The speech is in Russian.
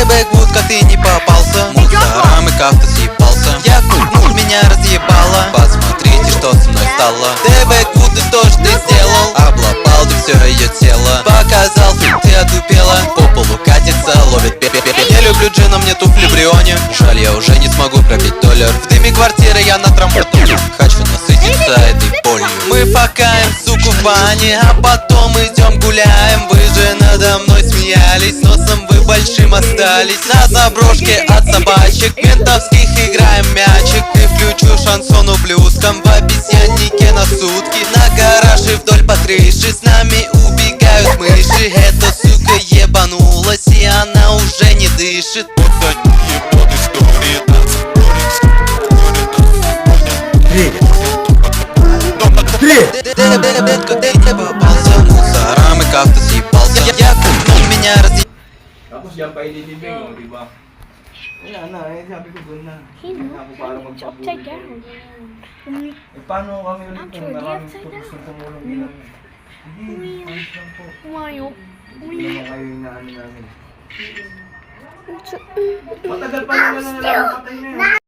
Бэбэк, будто ты не попался. Мусорам и кафта съебался. Я купнул, меня разъебало. Посмотрите, что со мной стало. Бэбэк, будто то, что ты сделал. Облапал ты все ее тело. Показал, ты отупела. По полу катится, ловит пе-пе-пе. Я люблю джина, мне туфли в Рионе. Жаль, я уже не смогу пробить $. В дыме квартиры я на трамбуне. Хочу насытиться этой болью. Мы покаем суку в бане, а потом идем гуляем. Вы же надо мной смеялись, носом вы большим остались. На заброшке от собачек ментовских играем мячик. И включу шансон ублюдкам в обезьяннике на сутки. На гараж и вдоль по крыше с нами убегают мыши. Эта сука ебанулась и она уже не дышит. Мусорам и кафта съебался. Я купнул, меня разъебался. Tapos yan pa ililibing mo, di ba? Wala na, eh sabi ko doon na. Hindi na ako para It's upside magpabuli. down. Eh paano kami ulit kung Actually, maraming upside po down. gusto tumulong din namin? Hindi, ayos lang po. Umayo. Hindi naman kayo inaano namin. It's Matagal pa naman na nalang patay na yun.